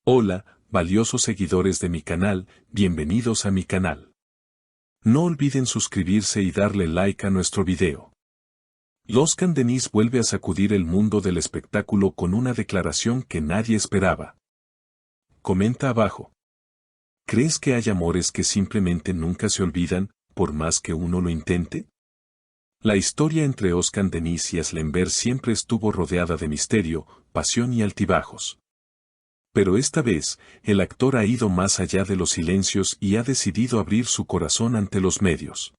Hola, valiosos seguidores de mi canal, bienvenidos a mi canal. No olviden suscribirse y darle like a nuestro video. Oscar Denis vuelve a sacudir el mundo del espectáculo con una declaración que nadie esperaba. Comenta abajo. ¿Crees que hay amores que simplemente nunca se olvidan, por más que uno lo intente? La historia entre Oscar Denis y Aslemberg siempre estuvo rodeada de misterio, pasión y altibajos. Pero esta vez, el actor ha ido más allá de los silencios y ha decidido abrir su corazón ante los medios.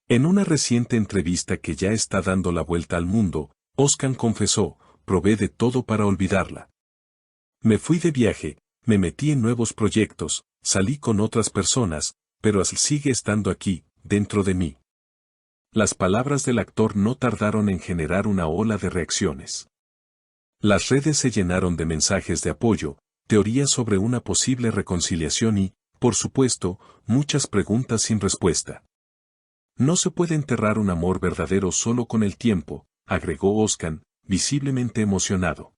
En una reciente entrevista que ya está dando la vuelta al mundo, Oscar confesó, probé de todo para olvidarla. Me fui de viaje, me metí en nuevos proyectos, salí con otras personas, pero Asl sigue estando aquí, dentro de mí. Las palabras del actor no tardaron en generar una ola de reacciones. Las redes se llenaron de mensajes de apoyo, teorías sobre una posible reconciliación y, por supuesto, muchas preguntas sin respuesta. No se puede enterrar un amor verdadero solo con el tiempo, agregó Oscar, visiblemente emocionado.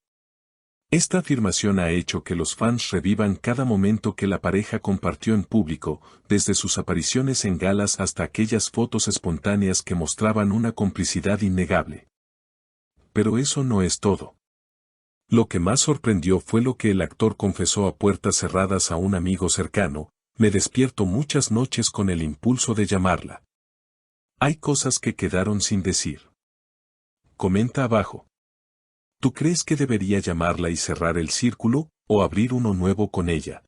Esta afirmación ha hecho que los fans revivan cada momento que la pareja compartió en público, desde sus apariciones en galas hasta aquellas fotos espontáneas que mostraban una complicidad innegable. Pero eso no es todo. Lo que más sorprendió fue lo que el actor confesó a puertas cerradas a un amigo cercano: me despierto muchas noches con el impulso de llamarla. Hay cosas que quedaron sin decir. Comenta abajo. ¿Tú crees que debería llamarla y cerrar el círculo, o abrir uno nuevo con ella?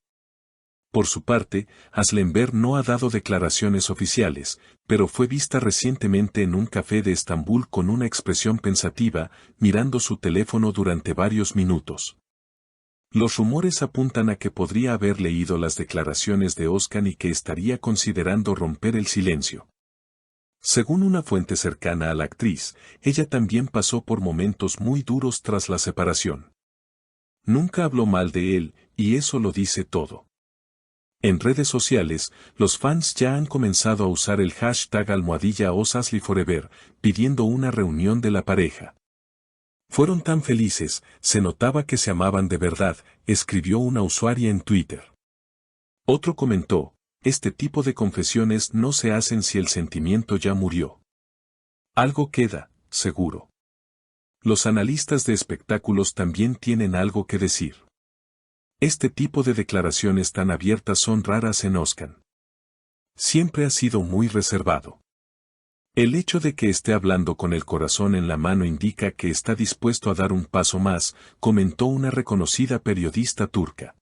Por su parte, Aslemberg no ha dado declaraciones oficiales, pero fue vista recientemente en un café de Estambul con una expresión pensativa, mirando su teléfono durante varios minutos. Los rumores apuntan a que podría haber leído las declaraciones de Oscar y que estaría considerando romper el silencio. Según una fuente cercana a la actriz, ella también pasó por momentos muy duros tras la separación. Nunca habló mal de él, y eso lo dice todo. En redes sociales, los fans ya han comenzado a usar el hashtag #OsAsliForever, pidiendo una reunión de la pareja. Fueron tan felices, se notaba que se amaban de verdad, escribió una usuaria en Twitter. Otro comentó, este tipo de confesiones no se hacen si el sentimiento ya murió. Algo queda, seguro. Los analistas de espectáculos también tienen algo que decir. Este tipo de declaraciones tan abiertas son raras en Oscar. Siempre ha sido muy reservado. El hecho de que esté hablando con el corazón en la mano indica que está dispuesto a dar un paso más, comentó una reconocida periodista turca.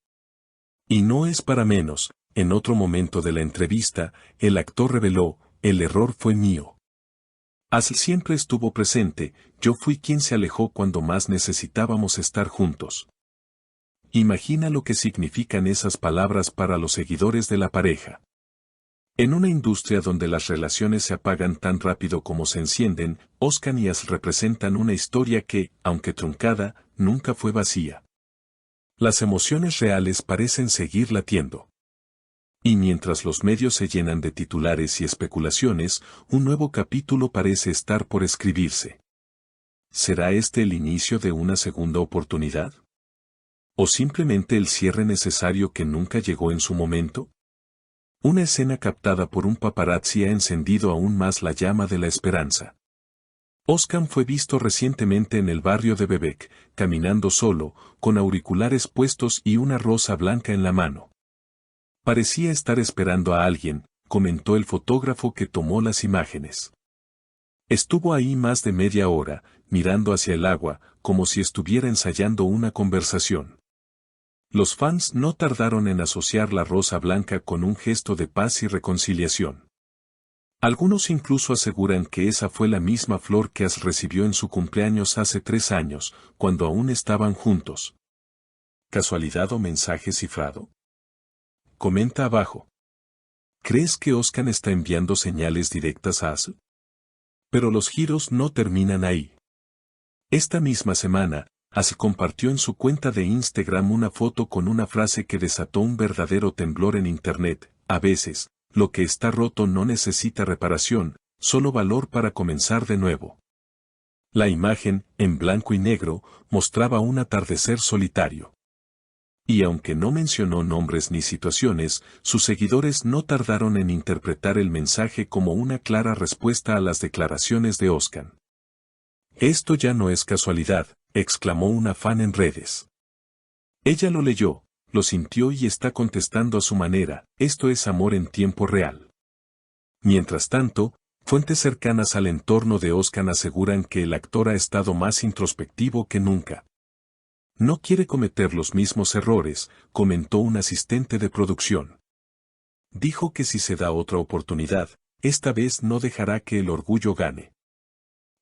Y no es para menos, en otro momento de la entrevista, el actor reveló, el error fue mío. Asl siempre estuvo presente, yo fui quien se alejó cuando más necesitábamos estar juntos. Imagina lo que significan esas palabras para los seguidores de la pareja. En una industria donde las relaciones se apagan tan rápido como se encienden, Oscar y Asl representan una historia que, aunque truncada, nunca fue vacía. Las emociones reales parecen seguir latiendo. Y mientras los medios se llenan de titulares y especulaciones, un nuevo capítulo parece estar por escribirse. ¿Será este el inicio de una segunda oportunidad? ¿O simplemente el cierre necesario que nunca llegó en su momento? Una escena captada por un paparazzi ha encendido aún más la llama de la esperanza. Oscar fue visto recientemente en el barrio de Bebek, caminando solo, con auriculares puestos y una rosa blanca en la mano. Parecía estar esperando a alguien, comentó el fotógrafo que tomó las imágenes. Estuvo ahí más de media hora, mirando hacia el agua, como si estuviera ensayando una conversación. Los fans no tardaron en asociar la rosa blanca con un gesto de paz y reconciliación. Algunos incluso aseguran que esa fue la misma flor que Asl recibió en su cumpleaños hace 3 años, cuando aún estaban juntos. ¿Casualidad o mensaje cifrado? Comenta abajo. ¿Crees que Oscar está enviando señales directas a Asl? Pero los giros no terminan ahí. Esta misma semana, Asl compartió en su cuenta de Instagram una foto con una frase que desató un verdadero temblor en Internet: a veces, lo que está roto no necesita reparación, solo valor para comenzar de nuevo. La imagen, en blanco y negro, mostraba un atardecer solitario. Y aunque no mencionó nombres ni situaciones, sus seguidores no tardaron en interpretar el mensaje como una clara respuesta a las declaraciones de Özkan. Esto ya no es casualidad, exclamó una fan en redes. Ella lo leyó, lo sintió y está contestando a su manera, esto es amor en tiempo real. Mientras tanto, fuentes cercanas al entorno de Özkan aseguran que el actor ha estado más introspectivo que nunca. No quiere cometer los mismos errores, comentó un asistente de producción. Dijo que si se da otra oportunidad, esta vez no dejará que el orgullo gane.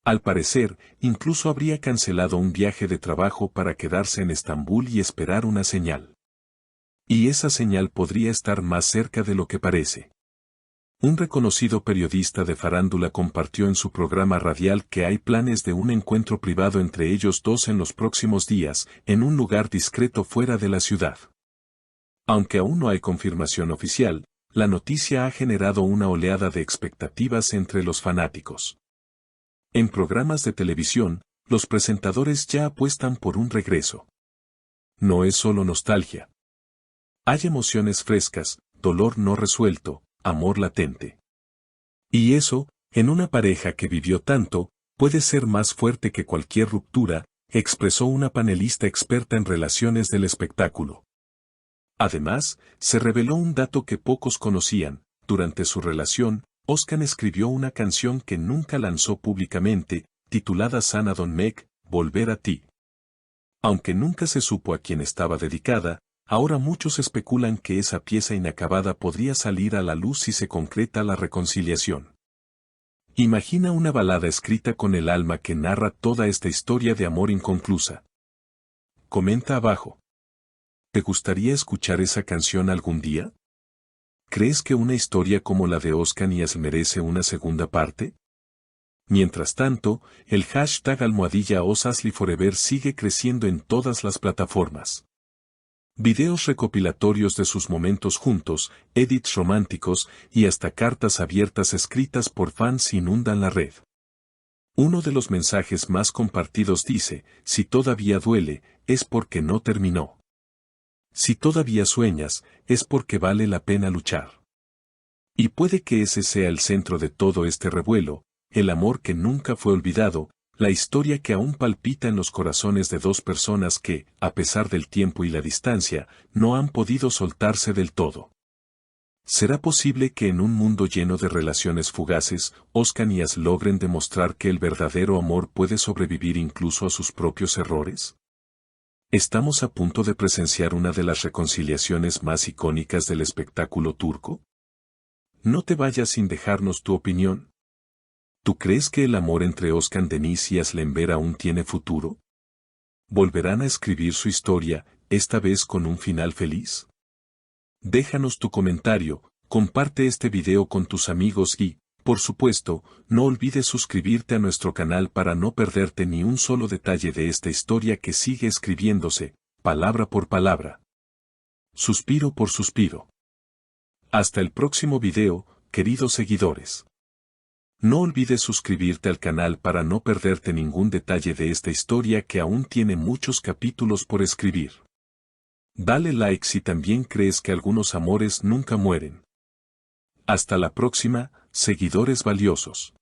Al parecer, incluso habría cancelado un viaje de trabajo para quedarse en Estambul y esperar una señal. Y esa señal podría estar más cerca de lo que parece. Un reconocido periodista de farándula compartió en su programa radial que hay planes de un encuentro privado entre ellos dos en los próximos días, en un lugar discreto fuera de la ciudad. Aunque aún no hay confirmación oficial, la noticia ha generado una oleada de expectativas entre los fanáticos. En programas de televisión, los presentadores ya apuestan por un regreso. No es solo nostalgia. Hay emociones frescas, dolor no resuelto, amor latente. Y eso, en una pareja que vivió tanto, puede ser más fuerte que cualquier ruptura, expresó una panelista experta en relaciones del espectáculo. Además, se reveló un dato que pocos conocían: durante su relación, Özkan escribió una canción que nunca lanzó públicamente, titulada Sana Dönmek, Volver a ti. Aunque nunca se supo a quién estaba dedicada, ahora muchos especulan que esa pieza inacabada podría salir a la luz si se concreta la reconciliación. Imagina una balada escrita con el alma que narra toda esta historia de amor inconclusa. Comenta abajo. ¿Te gustaría escuchar esa canción algún día? ¿Crees que una historia como la de Özkan Yağız merece una segunda parte? Mientras tanto, el hashtag #OzAsliForever sigue creciendo en todas las plataformas. Videos recopilatorios de sus momentos juntos, edits románticos y hasta cartas abiertas escritas por fans inundan la red. Uno de los mensajes más compartidos dice: si todavía duele, es porque no terminó. Si todavía sueñas, es porque vale la pena luchar. Y puede que ese sea el centro de todo este revuelo, el amor que nunca fue olvidado, la historia que aún palpita en los corazones de dos personas que, a pesar del tiempo y la distancia, no han podido soltarse del todo. ¿Será posible que en un mundo lleno de relaciones fugaces, Özkan y Yağız logren demostrar que el verdadero amor puede sobrevivir incluso a sus propios errores? ¿Estamos a punto de presenciar una de las reconciliaciones más icónicas del espectáculo turco? No te vayas sin dejarnos tu opinión. ¿Tú crees que el amor entre Özkan Deniz y Aslenber aún tiene futuro? ¿Volverán a escribir su historia, esta vez con un final feliz? Déjanos tu comentario, comparte este video con tus amigos y, por supuesto, no olvides suscribirte a nuestro canal para no perderte ni un solo detalle de esta historia que sigue escribiéndose, palabra por palabra. Suspiro por suspiro. Hasta el próximo video, queridos seguidores. No olvides suscribirte al canal para no perderte ningún detalle de esta historia que aún tiene muchos capítulos por escribir. Dale like si también crees que algunos amores nunca mueren. Hasta la próxima, seguidores valiosos.